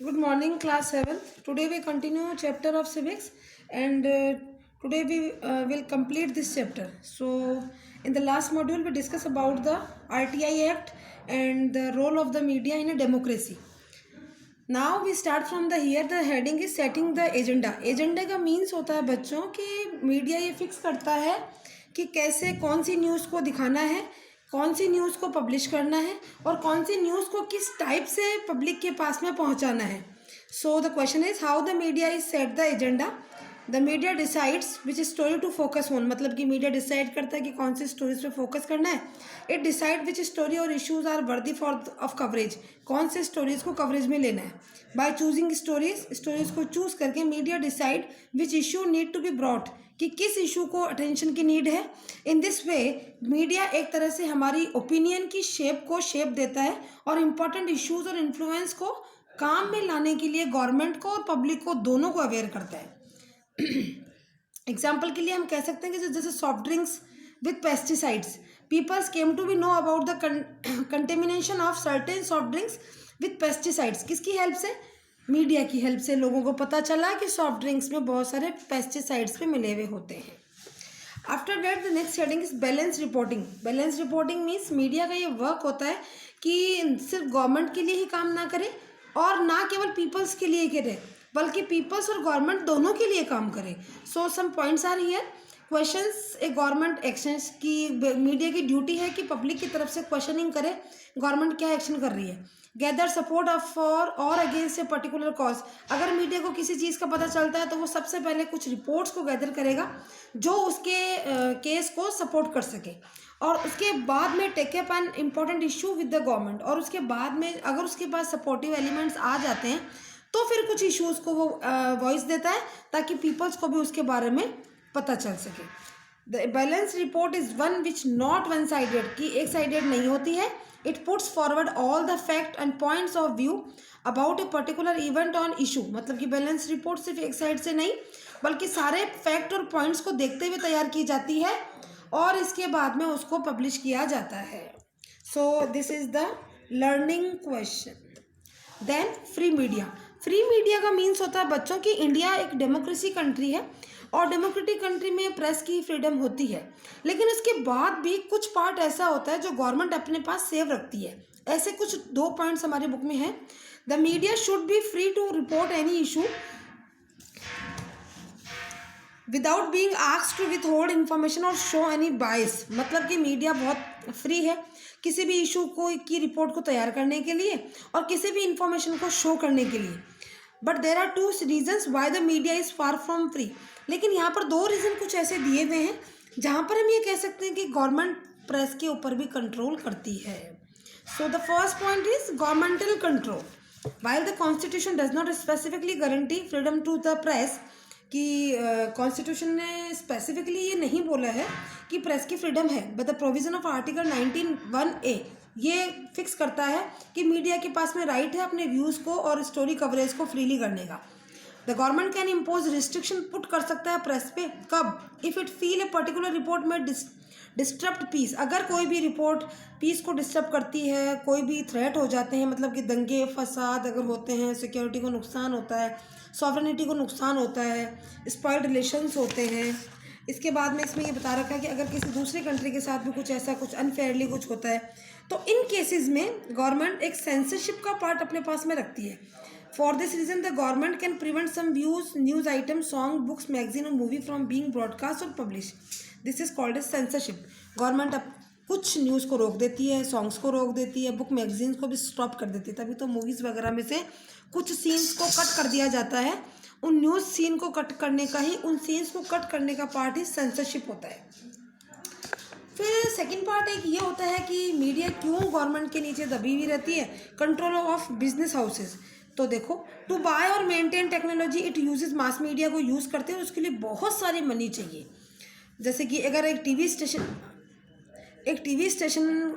Good morning, class 7th. Today we continue chapter of civics and today we will complete this chapter. So, in the last module we discussed about the RTI Act and the role of the media in a democracy. Now we start from the here the heading is setting the agenda. Agenda का means होता है बच्चों कि media ये fix करता है कि कैसे कौन सी न्यूज़ को दिखाना है, कौन सी न्यूज़ को पब्लिश करना है और कौन सी न्यूज़ को किस टाइप से पब्लिक के पास में पहुंचाना है. So the question is how the media is set the agenda. The media decides which story to focus on. मतलब कि मीडिया डिसाइड करता है कि कौन सी स्टोरीज पे फोकस करना है. इट डिसाइड विच स्टोरी और issues are worthy for of coverage. कौन से स्टोरीज को कवरेज में लेना है. बाय चूजिंग स्टोरीज को चूज करके media decide which issue need to be brought. कि किस इशू को अटेंशन की नीड है. इन दिस वे मीडिया एक तरह से हमारी ओपिनियन की शेप को शेप देता है और इम्पोर्टेंट इश्यूज और इन्फ्लुएंस को काम में लाने के लिए गवर्नमेंट को और पब्लिक को दोनों को अवेयर करता है. एग्जाम्पल के लिए हम कह सकते हैं कि जैसे soft drinks with pesticides. Peoples came to be know about the contamination of certain soft drinks with pesticides. किसकी हेल्प से. मीडिया की हेल्प से लोगों को पता चला कि सॉफ्ट ड्रिंक्स में बहुत सारे पेस्टिसाइड्स भी मिले हुए होते हैं. After that the next heading is balance reporting. Balance reporting means media का ये वर्क होता है कि सिर्फ गवर्नमेंट के लिए ही काम ना करे और ना केवल पीपल्स के लिए करे बल्कि पीपल्स और गवर्नमेंट दोनों के लिए काम करे. So some points are here. Questions a government actions की मीडिया की ड्यूटी है कि पब्लिक की तरफ से क्वेश्चनिंग करे गवर्नमेंट क्या एक्शन कर रही है. गैदर सपोर्ट ऑफ फॉर और अगेंस्ट ए पर्टिकुलर कॉज. अगर मीडिया को किसी चीज़ का पता चलता है तो वो सबसे पहले कुछ रिपोर्ट्स को गैदर करेगा जो उसके केस को सपोर्ट कर सके और उसके बाद में take up an important issue with the government. और उसके बाद में अगर उसके पास सपोर्टिव एलिमेंट्स आ जाते हैं तो फिर कुछ इश्यूज़ को वो वॉइस देता है ताकि पीपल्स को भी उसके बारे में पता चल सके. The balance report is one which not one sided. कि एक साइडेड नहीं होती है. It puts forward all the fact and points of view about a particular event on issue. मतलब कि बैलेंस रिपोर्ट सिर्फ एक साइड से नहीं बल्कि सारे फैक्ट और पॉइंट्स को देखते हुए तैयार की जाती है और इसके बाद में उसको पब्लिश किया जाता है. So this is the learning question. Then free media. Free media का मीन्स होता है बच्चों की इंडिया एक डेमोक्रेसी कंट्री है और डेमोक्रेटिक कंट्री में प्रेस की फ्रीडम होती है. लेकिन उसके बाद भी कुछ पार्ट ऐसा होता है जो गवर्नमेंट अपने पास सेव रखती है. ऐसे कुछ 2 पॉइंट्स हमारे बुक में हैं. The media should be free to report any issue without being asked to withhold information और शो एनी बायस. मतलब कि मीडिया बहुत फ्री है किसी भी इशू को की रिपोर्ट को तैयार करने के लिए और किसी भी इंफॉर्मेशन को शो करने के लिए. But there are 2 reasons why the media is far from free. लेकिन यहाँ पर 2 रीज़न कुछ ऐसे दिए हुए हैं जहाँ पर हम ये कह सकते हैं कि गवर्नमेंट प्रेस के ऊपर भी कंट्रोल करती है. So the first point is governmental control. While the constitution does not specifically guarantee freedom to the press. कि कॉन्स्टिट्यूशन ने स्पेसिफिकली ये नहीं बोला है कि प्रेस की फ्रीडम है. But the provision of article 19(1)(a ये फिक्स करता है कि मीडिया के पास में राइट है अपने व्यूज़ को और स्टोरी कवरेज को फ्रीली करने का. The government can impose restriction put कर सकता है प्रेस पे. कब. If it feel a particular report में डिस्टर्ब पीस. अगर कोई भी रिपोर्ट पीस को डिस्टर्ब करती है, कोई भी थ्रेट हो जाते हैं, मतलब कि दंगे फसाद अगर होते हैं, सिक्योरिटी को नुकसान होता है, सॉवरेनिटी को नुकसान होता है, स्पॉइल्ड रिलेशंस होते हैं. इसके बाद में इसमें ये बता रखा है कि अगर किसी दूसरे कंट्री के साथ भी कुछ ऐसा कुछ अनफेयरली कुछ होता है तो इन केसेस में गवर्नमेंट एक सेंसरशिप का पार्ट अपने पास में रखती है. For this reason the government can prevent some views news item song books magazine और मूवी फ्रॉम बीइंग ब्रॉडकास्ट और publish. This is called as censorship. Government अब कुछ न्यूज़ को रोक देती है, सॉन्ग्स को रोक देती है, बुक मैगजीन्स को भी स्टॉप कर देती है. तभी तो मूवीज़ वगैरह में से कुछ सीन्स को कट कर दिया जाता है. उन न्यूज़ सीन को कट करने का ही उन सीन्स को कट करने का पार्ट ही सेंसरशिप होता है. फिर सेकंड पार्ट एक ये होता है कि मीडिया क्यों गवर्नमेंट के नीचे दबी हुई रहती है. Control of business houses. तो देखो टू बाय और maintain technology it uses. Mass media को यूज़ करते हैं उसके लिए बहुत सारी मनी चाहिए. जैसे कि अगर एक टीवी स्टेशन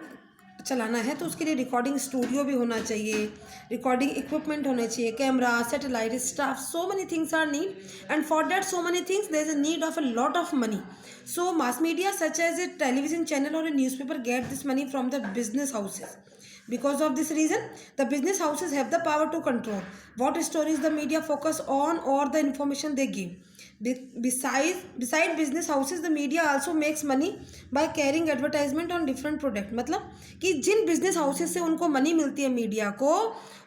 चलाना है तो उसके लिए रिकॉर्डिंग स्टूडियो भी होना चाहिए, रिकॉर्डिंग इक्विपमेंट होने चाहिए, camera, satellite, staff, so many things are needed for that so many things there is a need of a lot of money. So mass media such as a television channel or a newspaper get this money from the business houses. Because of this reason, the business houses have the power to control what stories the media focus on or the information they give. Beside business houses, the media also makes money by carrying advertisement on different product. मतलब कि जिन business houses से उनको money मिलती है media को,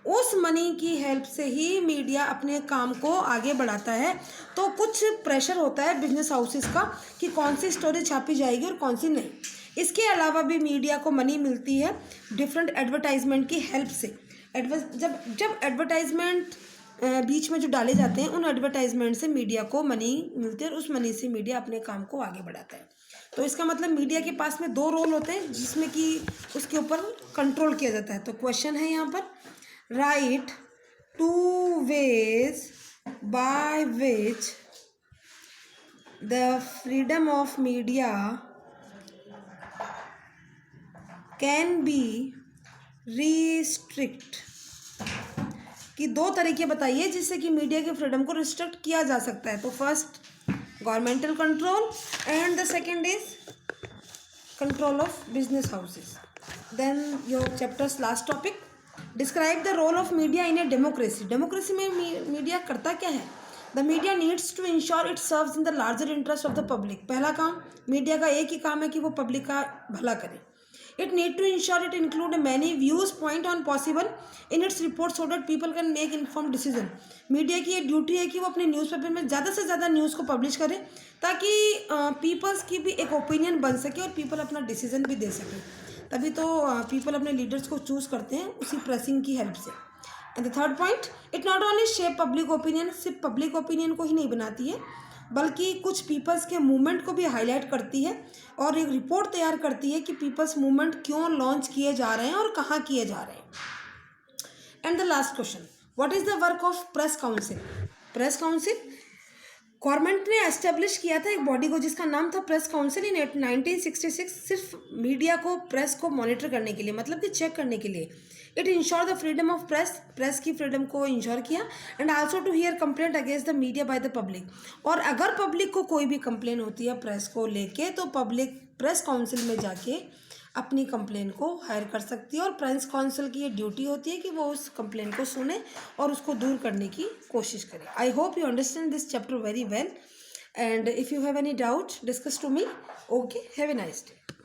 उस money की help से ही मीडिया अपने काम को आगे बढ़ाता है. तो कुछ प्रेशर होता है बिजनेस हाउसेस का कि कौन सी स्टोरी छापी जाएगी और कौन सी नहीं. इसके अलावा भी मीडिया को मनी मिलती है डिफरेंट एडवर्टाइजमेंट की हेल्प से. जब एडवर्टाइजमेंट बीच में जो डाले जाते हैं, उन एडवर्टाइजमेंट से मीडिया को मनी मिलती है और उस मनी से मीडिया अपने काम को आगे बढ़ाता है. तो इसका मतलब मीडिया के पास में 2 रोल होते हैं जिसमें कि उसके ऊपर कंट्रोल किया जाता है. तो क्वेश्चन है यहाँ पर, right 2 ways by which the freedom of media can be restrict. कि 2 तरीके बताइए जिससे कि मीडिया के फ्रीडम को रिस्ट्रिक्ट किया जा सकता है. तो first governmental control and the second is control of business houses. Then your chapter's last topic, describe the role of media in a democracy. Democracy में मीडिया करता क्या है? The media needs to ensure it serves in the larger interest of the public. पहला काम, media का एक ही काम है कि वो पब्लिक का भला करे. It need to ensure it include many views point on possible in its report so that people can make inform decision. Media की ये ड्यूटी है कि वो अपने न्यूज़पेपर में ज़्यादा से ज़्यादा न्यूज़ को पब्लिश करे ताकि पीपल्स की भी एक ओपिनियन बन सके और पीपल अपना डिसीजन भी दे सके. तभी तो पीपल अपने लीडर्स को चूज़ करते हैं उसी प्रेसिंग की हेल्प से. And the third point, it not only shape public opinion. सिर्फ पब्लिक ओपिनियन को ही नहीं बनाती है बल्कि कुछ पीपल्स के मूवमेंट को भी हाईलाइट करती है और एक रिपोर्ट तैयार करती है कि पीपल्स मूवमेंट क्यों लॉन्च किए जा रहे हैं और कहाँ किए जा रहे हैं. And the last question, what is the work of press council. Press council government ने एस्टेब्लिश किया था एक बॉडी को जिसका नाम था प्रेस काउंसिल इन 1966, सिर्फ मीडिया को, प्रेस को मॉनिटर करने के लिए, मतलब कि चेक करने के लिए. It ensure the freedom of press, press की फ्रीडम को इंश्योर किया. And also to hear complaint against the media by the public. और अगर पब्लिक को कोई भी कंप्लेन होती है प्रेस को लेके तो पब्लिक प्रेस काउंसिल में जाके अपनी कंप्लेन को हायर कर सकती है. और प्रेस काउंसिल की ये ड्यूटी होती है कि वो उस कंप्लेन को सुने और उसको दूर करने की कोशिश करे. I hope you understand this chapter very well, and if you have any doubt discuss to me. Okay, have a nice day.